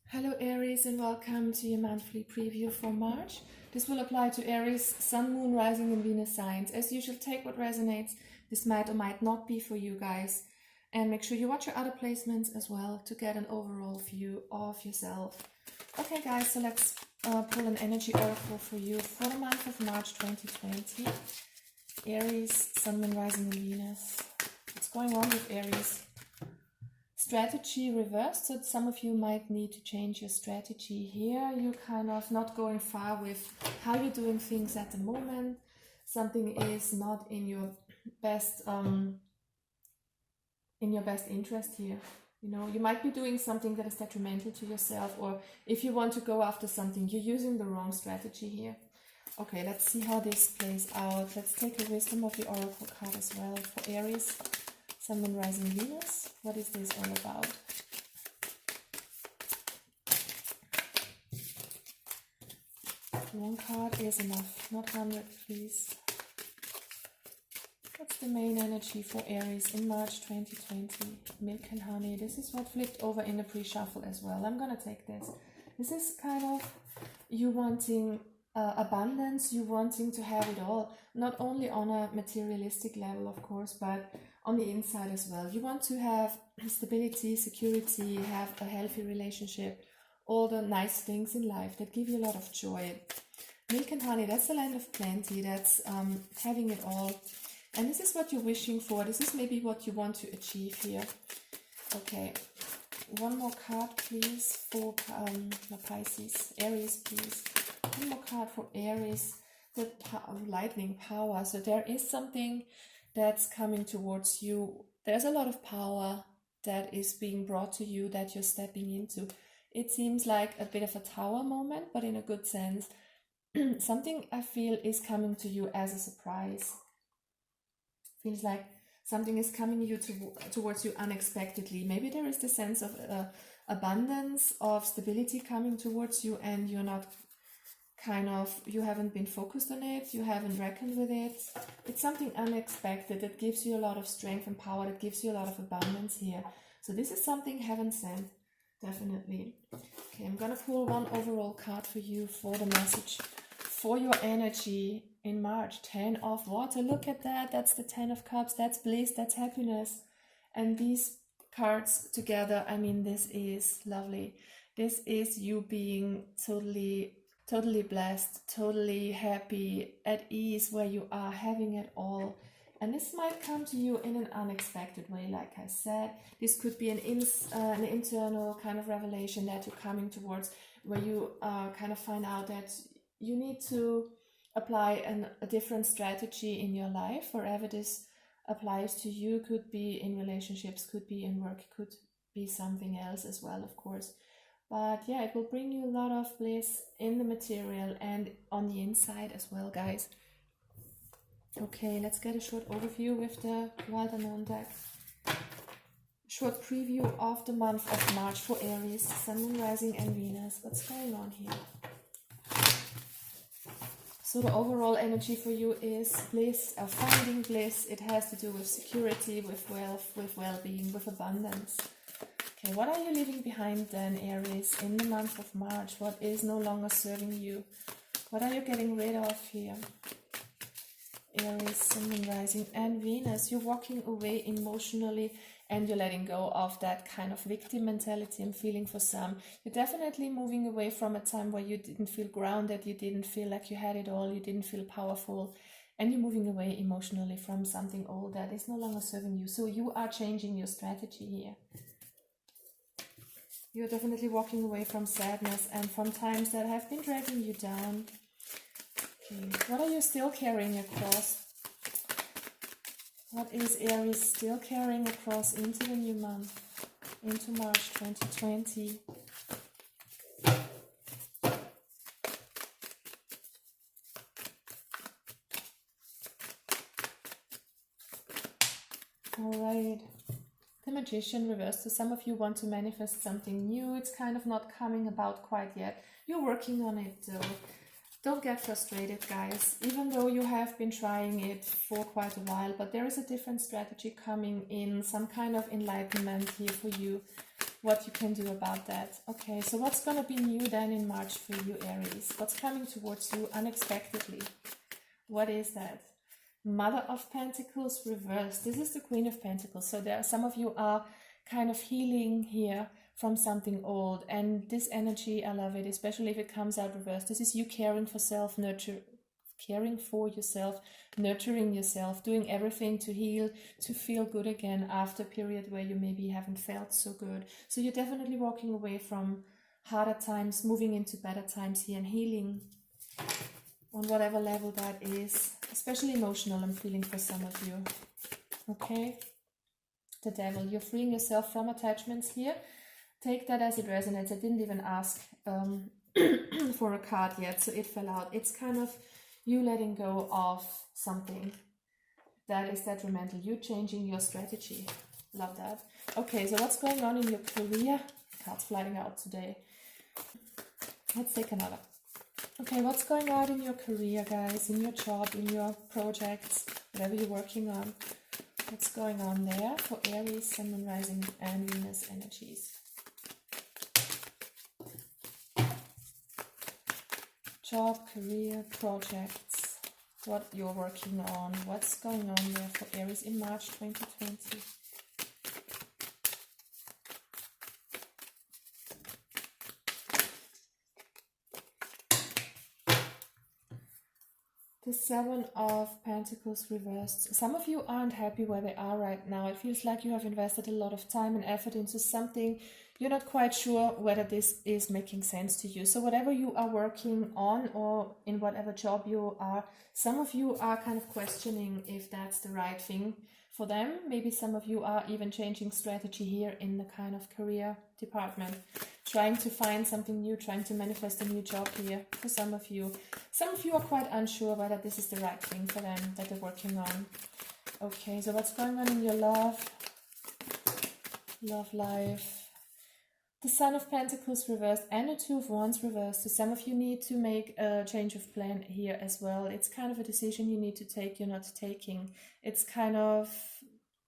Hello Aries and welcome to your monthly preview for March. This will apply to Aries, Sun, Moon, Rising and Venus signs. As usual, take what resonates. This might or might not be for you guys. And make sure you watch your other placements as well to get an overall view of yourself. Okay guys, so let's pull an energy oracle for you for the month of March 2020. Aries, Sun, Moon, Rising and Venus. What's going on with Aries? Strategy reversed, so some of you might need to change your strategy here. You're kind of not going far with how you're doing things at the moment. Something is not in your best interest here. You know, you might be doing something that is detrimental to yourself, or if you want to go after something, you're using the wrong strategy here. Okay, let's see how this plays out. Let's take a wisdom of the oracle card as well for Aries, Sun, Moon, Rising, Venus. What is this all about? One card is enough, not 100, please. What's the main energy for Aries in March 2020? Milk and honey. This is what flipped over in the pre-shuffle as well. I'm gonna take this. This is kind of you wanting abundance, you wanting to have it all, not only on a materialistic level, of course, but on the inside as well. You want to have stability, security, have a healthy relationship, all the nice things in life that give you a lot of joy. Milk and honey, that's the land of plenty, that's having it all. And this is what you're wishing for. This is maybe what you want to achieve here. Okay, one more card, please, for Pisces. Aries, please. One more card for Aries, the lightning power. So there is something that's coming towards you. There's a lot of power that is being brought to you that you're stepping into. It seems like a bit of a tower moment, but in a good sense. Something I feel is coming to you as a surprise. Feels like something is coming towards you unexpectedly. Maybe there is the sense of abundance, of stability coming towards you, and you're not you haven't been focused on it, you haven't reckoned with it. It's something unexpected that gives you a lot of strength and power, that gives you a lot of abundance here. So this is something heaven sent, definitely. Okay, I'm gonna pull one overall card for you for the message for your energy in March. 10 of water, look at that, that's the 10 of cups, that's bliss, that's happiness. And these cards together, I mean, this is lovely. This is you being totally blessed, totally happy, at ease where you are, having it all. And this might come to you in an unexpected way, like I said. This could be an internal kind of revelation that you're coming towards, where you kind of find out that you need to apply a different strategy in your life, wherever this applies to you. Could be in relationships, could be in work, could be something else as well, of course. But yeah, it will bring you a lot of bliss in the material and on the inside as well, guys. Okay, let's get a short overview with the Wild Unknown deck. Short preview of the month of March for Aries, Sun, Moon, Rising and Venus. What's going on here? So the overall energy for you is bliss, finding bliss. It has to do with security, with wealth, with well-being, with abundance. Okay, what are you leaving behind then, Aries, in the month of March? What is no longer serving you? What are you getting rid of here? Aries, Sun, Moon, Rising and Venus. You're walking away emotionally and you're letting go of that kind of victim mentality I'm feeling for some. You're definitely moving away from a time where you didn't feel grounded, you didn't feel like you had it all, you didn't feel powerful. And you're moving away emotionally from something old that is no longer serving you. So you are changing your strategy here. You're definitely walking away from sadness and from times that have been dragging you down. Okay, what are you still carrying across? What is Aries still carrying across into the new month, into March 2020? All right. The Magician reversed. So some of you want to manifest something new. It's kind of not coming about quite yet. You're working on it though. Don't get frustrated, guys, even though you have been trying it for quite a while, but there is a different strategy coming in, some kind of enlightenment here for you, what you can do about that. Okay, so what's going to be new then in March for you, Aries? What's coming towards you unexpectedly? What is that? Mother of Pentacles reversed. This is the Queen of Pentacles. So there are some of you are kind of healing here from something old, and this energy, I love it, especially if it comes out reversed. This is you caring for self, caring for yourself, nurturing yourself, doing everything to heal, to feel good again after a period where you maybe haven't felt so good. So you're definitely walking away from harder times, moving into better times here, and healing on whatever level that is, especially emotional, I'm feeling for some of you. Okay, the Devil, you're freeing yourself from attachments here. Take that as it resonates. I didn't even ask for a card yet, so it fell out. It's kind of you letting go of something that is detrimental, you changing your strategy. Love that. Okay, so what's going on in your career? Cards flying out today. Let's take another. Okay, what's going on in your career, guys, in your job, in your projects, whatever you're working on? What's going on there for Aries, Sun, Moon, Rising, and Venus energies? Job, career, projects, what you're working on. What's going on there for Aries in March 2020? The Seven of Pentacles reversed. Some of you aren't happy where they are right now. It feels like you have invested a lot of time and effort into something. You're not quite sure whether this is making sense to you. So whatever you are working on, or in whatever job you are, some of you are kind of questioning if that's the right thing for them. Maybe some of you are even changing strategy here in the kind of career department, trying to find something new, trying to manifest a new job here for some of you. Some of you are quite unsure whether this is the right thing for them that they're working on. Okay, so what's going on in your love life? The Sun of Pentacles reversed and the Two of Wands reversed. So some of you need to make a change of plan here as well. It's kind of a decision you need to take, you're not taking. It's kind of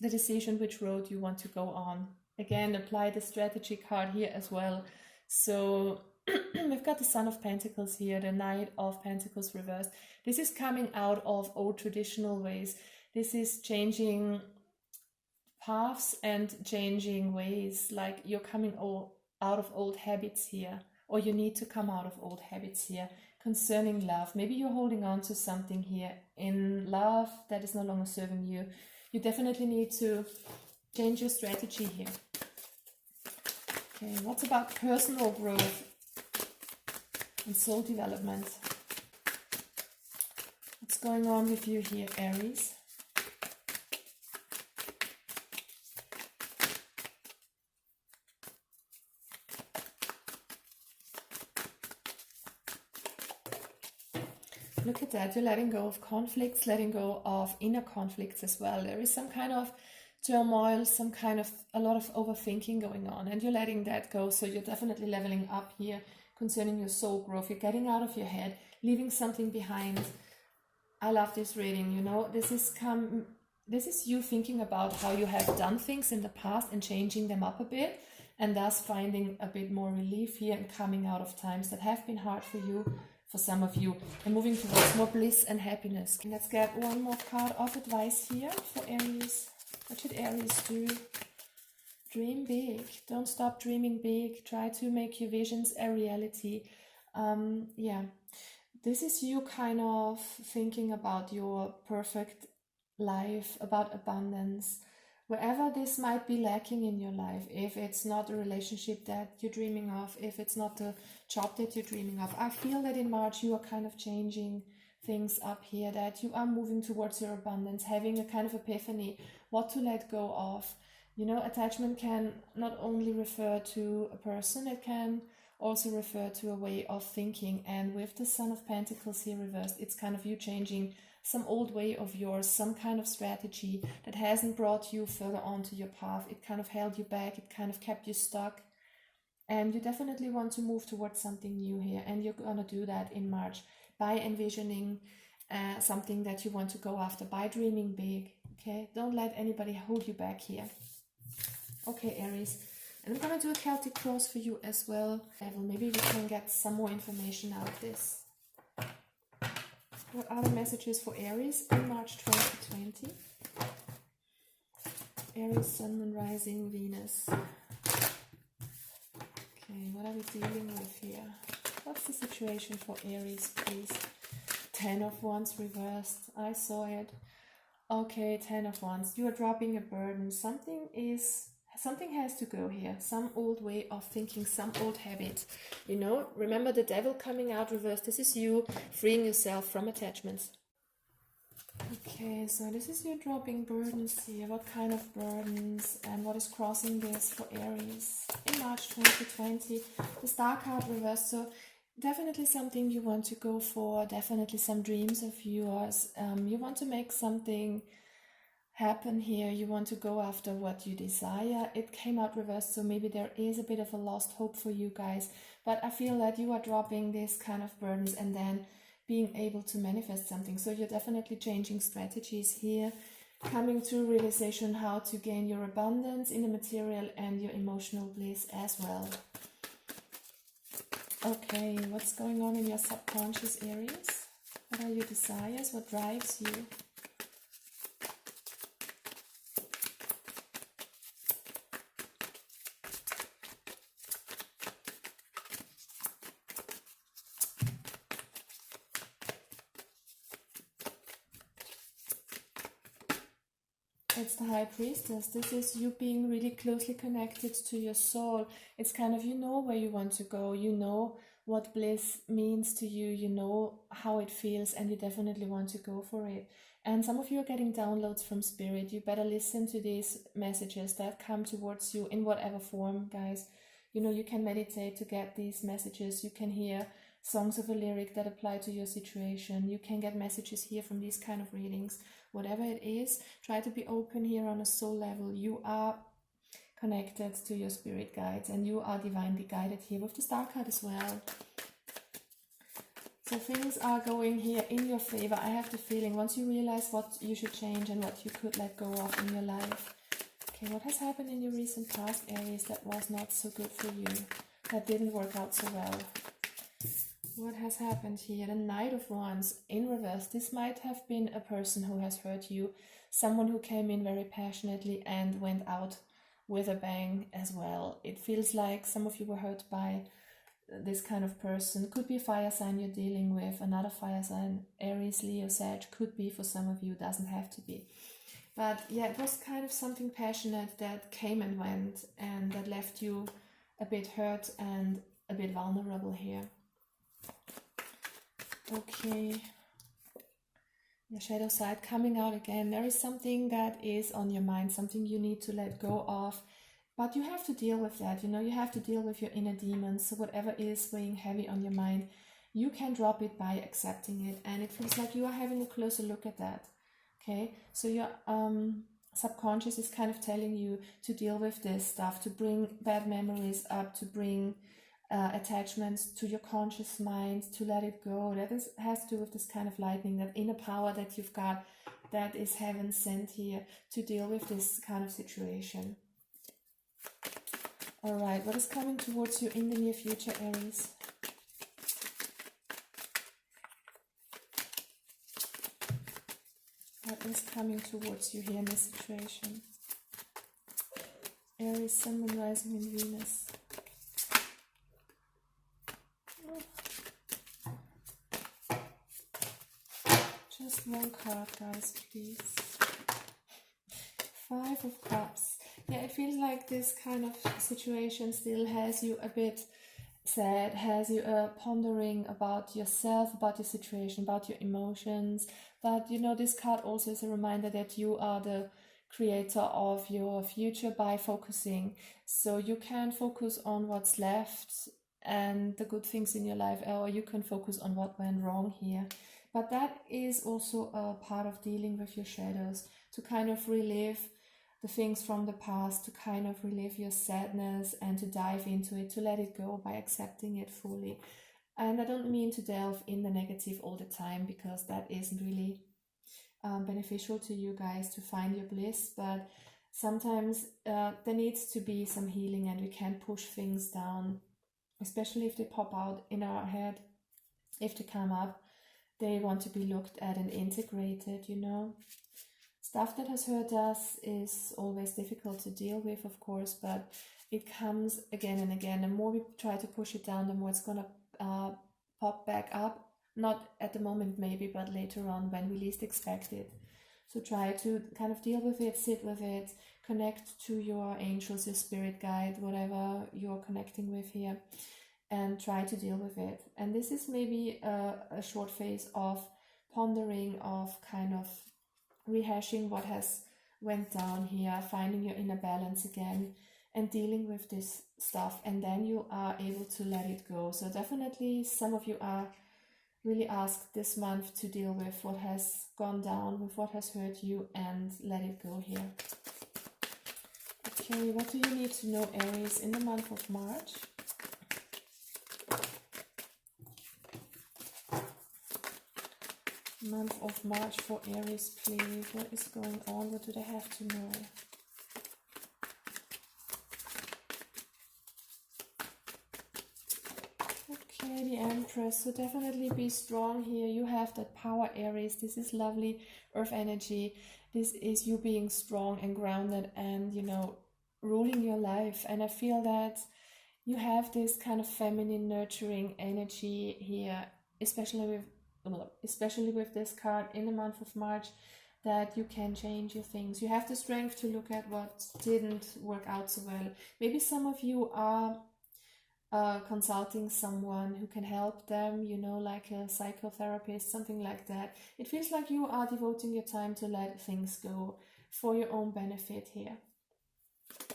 the decision which road you want to go on. Again, apply the strategy card here as well. So we've got the Sun of Pentacles here, the Knight of Pentacles reversed. This is coming out of old traditional ways. This is changing paths and changing ways, like you're coming out of old habits here, or you need to come out of old habits here concerning love. Maybe you're holding on to something here in love that is no longer serving you. You definitely need to change your strategy here. Okay, what's about personal growth and soul development? What's going on with you here, Aries? Look at that, you're letting go of conflicts, letting go of inner conflicts as well. There is some kind of turmoil, a lot of overthinking going on, and you're letting that go. So you're definitely leveling up here concerning your soul growth. You're getting out of your head, leaving something behind. I love this reading, you know, this is you thinking about how you have done things in the past and changing them up a bit, and thus finding a bit more relief here and coming out of times that have been hard for you, for some of you, and moving towards more bliss and happiness. Let's get one more card of advice here for Aries. What should Aries do? Dream big. Don't stop dreaming big. Try to make your visions a reality. Yeah, this is you kind of thinking about your perfect life, about abundance. Wherever this might be lacking in your life, if it's not a relationship that you're dreaming of, if it's not the job that you're dreaming of, I feel that in March you are kind of changing things up here, that you are moving towards your abundance, having a kind of epiphany, what to let go of. You know, attachment can not only refer to a person, it can also refer to a way of thinking. And with the Sun of Pentacles here reversed, it's kind of you changing some old way of yours, some kind of strategy that hasn't brought you further onto your path. It kind of held you back, it kind of kept you stuck. And you definitely want to move towards something new here, and you're gonna do that in March. by envisioning something that you want to go after, by dreaming big. Okay, don't let anybody hold you back here. Okay, Aries, and I'm gonna do a Celtic cross for you as well. Maybe we can get some more information out of this. What are the messages for Aries in March 2020? Aries, Sun, Moon, Rising, Venus. Okay, what are we dealing with here? What's the situation for Aries, please? 10 of Wands reversed. I saw it. Okay, 10 of Wands. You are dropping a burden. Something has to go here. Some old way of thinking, some old habit. You know, remember the Devil coming out reversed. This is you freeing yourself from attachments. Okay, so this is you dropping burdens here. What kind of burdens and what is crossing this for Aries in March 2020? The Star card reversed. So definitely something you want to go for. Definitely some dreams of yours. You want to make something happen here. You want to go after what you desire. It came out reversed, so maybe there is a bit of a lost hope for you guys, but I feel that you are dropping this kind of burdens and then being able to manifest something. So you're definitely changing strategies here, coming to realization how to gain your abundance in the material and your emotional bliss as well. Okay, what's going on in your subconscious, Aries? What are your desires? What drives you? It's the High Priestess. This is you being really closely connected to your soul. It's kind of, you know where you want to go. You know what bliss means to you. You know how it feels, and you definitely want to go for it. And some of you are getting downloads from Spirit. You better listen to these messages that come towards you in whatever form, guys. You know, you can meditate to get these messages. You can hear songs of a lyric that apply to your situation. You can get messages here from these kind of readings. Whatever it is, try to be open here on a soul level. You are connected to your spirit guides and you are divinely guided here with the Star card as well. So things are going here in your favor. I have the feeling once you realize what you should change and what you could let go of in your life. Okay, what has happened in your recent past, Aries, that was not so good for you, that didn't work out so well? What has happened here? The Knight of Wands in reverse. This might have been a person who has hurt you, someone who came in very passionately and went out with a bang as well. It feels like some of you were hurt by this kind of person. Could be a fire sign you're dealing with, another fire sign, Aries, Leo, Sag, could be for some of you, doesn't have to be. But yeah, it was kind of something passionate that came and went and that left you a bit hurt and a bit vulnerable here. Okay, the shadow side coming out again. There is something that is on your mind, something you need to let go of, but you have to deal with that. You know, you have to deal with your inner demons. So whatever is weighing heavy on your mind, you can drop it by accepting it, and it feels like you are having a closer look at that. Okay, so your subconscious is kind of telling you to deal with this stuff, to bring bad memories up, to bring attachments to your conscious mind, to let it go. That has to do with this kind of lightning, that inner power that you've got, that is heaven sent here to deal with this kind of situation. All right, what is coming towards you in the near future, Aries? What is coming towards you here in this situation? Aries, Sun, Moon, Rising, and Venus. Just one card, guys, please. Five of Cups. Yeah, it feels like this kind of situation still has you a bit sad, has you pondering about yourself, about your situation, about your emotions. But you know, this card also is a reminder that you are the creator of your future by focusing. So you can focus on what's left and the good things in your life, or you can focus on what went wrong here. But that is also a part of dealing with your shadows, to kind of relive the things from the past, to kind of relive your sadness and to dive into it, to let it go by accepting it fully. And I don't mean to delve in the negative all the time, because that isn't really beneficial to you guys to find your bliss, but sometimes there needs to be some healing, and we can't push things down, especially if they pop out in our head. If they come up, they want to be looked at and integrated, you know. Stuff that has hurt us is always difficult to deal with, of course, but it comes again and again. The more we try to push it down, the more it's gonna pop back up. Not at the moment maybe, but later on when we least expect it. So try to kind of deal with it, sit with it, connect to your angels, your spirit guide, whatever you're connecting with here, and try to deal with it. And this is maybe a short phase of pondering, of kind of rehashing what has went down here, finding your inner balance again, and dealing with this stuff, and then you are able to let it go. So definitely some of you are really asked this month to deal with what has gone down, with what has hurt you, and let it go here. Okay, what do you need to know, Aries, in the month of March? Month of March for Aries, please. What is going on? What do they have to know? Okay, the Empress. So definitely be strong here. You have that power, Aries. This is lovely earth energy. This is you being strong and grounded and, you know, ruling your life. And I feel that you have this kind of feminine nurturing energy here, especially with this card in the month of March, that you can change your things. You have the strength to look at what didn't work out so well. Maybe some of you are consulting someone who can help them, you know, like a psychotherapist, something like that. It feels like you are devoting your time to let things go for your own benefit here.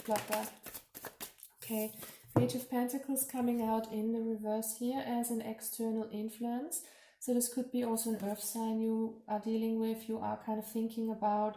Love that. Okay, Page of Pentacles coming out in the reverse here as an external influence. So this could be also an earth sign you are dealing with, you are kind of thinking about.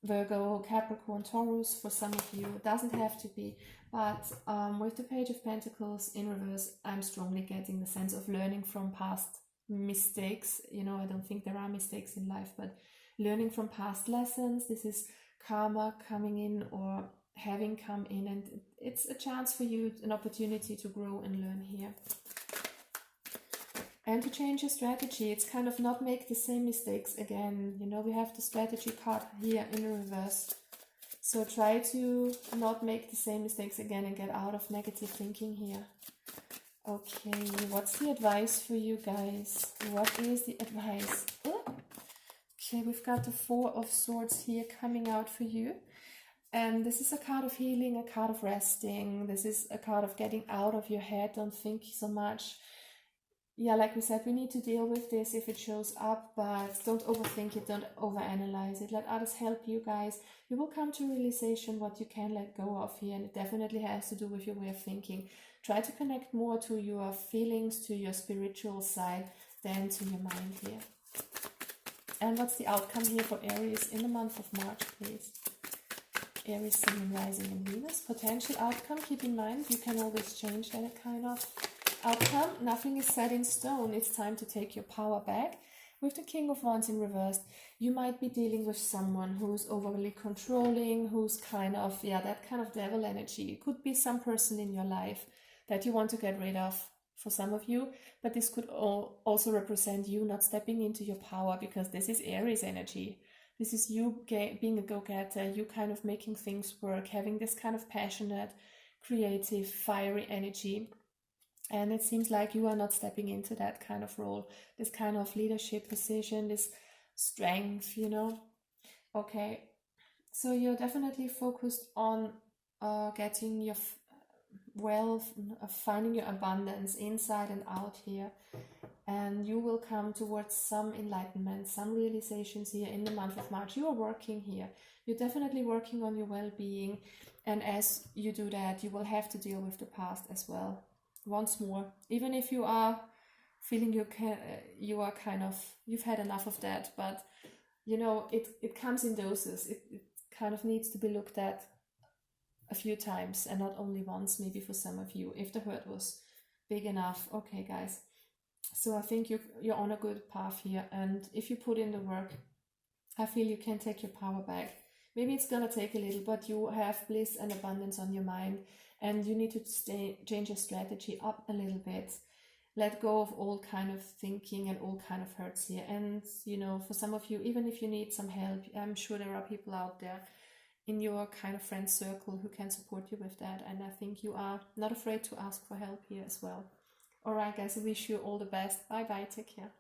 Virgo, Capricorn, Taurus for some of you. It doesn't have to be, but with the Page of Pentacles in reverse, I'm strongly getting the sense of learning from past mistakes. You know, I don't think there are mistakes in life, but learning from past lessons. This is karma coming in or having come in, and it's a chance for you, an opportunity to grow and learn here. And to change your strategy. It's kind of not make the same mistakes again. You know, we have the strategy card here in the reverse. So try to not make the same mistakes again and get out of negative thinking here. Okay, what's the advice for you guys? What is the advice? Oh. Okay, we've got the Four of Swords here coming out for you. And this is a card of healing, a card of resting. This is a card of getting out of your head. Don't think so much. Yeah, like we said, we need to deal with this if it shows up, but don't overthink it, don't overanalyze it. Let others help you guys. You will come to realization what you can let go of here, and it definitely has to do with your way of thinking. Try to connect more to your feelings, to your spiritual side, than to your mind here. And what's the outcome here for Aries in the month of March, please? Aries, Sun, Rising, and Venus. Potential outcome, keep in mind, you can always change that kind of outcome. Nothing is set in stone. It's time to take your power back. With the King of Wands in reverse, you might be dealing with someone who's overly controlling, who's kind of, that kind of devil energy. It could be some person in your life that you want to get rid of for some of you, but this could also represent you not stepping into your power, because this is Aries energy. This is you being a go-getter, you kind of making things work, having this kind of passionate, creative, fiery energy. And it seems like you are not stepping into that kind of role, this kind of leadership position, this strength, you know. Okay, so you're definitely focused on getting your wealth, finding your abundance inside and out here. And you will come towards some enlightenment, some realizations here in the month of March. You are working here. You're definitely working on your well-being. And as you do that, you will have to deal with the past as well. Once more, even if you are feeling you are kind of, you've had enough of that, but you know, it comes in doses. It kind of needs to be looked at a few times and not only once, maybe for some of you, if the hurt was big enough. Okay, guys. So I think you're on a good path here, and if you put in the work, I feel you can take your power back. Maybe it's gonna take a little, but you have bliss and abundance on your mind, and you need to change your strategy up a little bit. Let go of all kind of thinking and all kind of hurts here. And you know, for some of you, even if you need some help, I'm sure there are people out there in your kind of friend circle who can support you with that. And I think you are not afraid to ask for help here as well. All right, guys, I wish you all the best. Bye bye. Take care.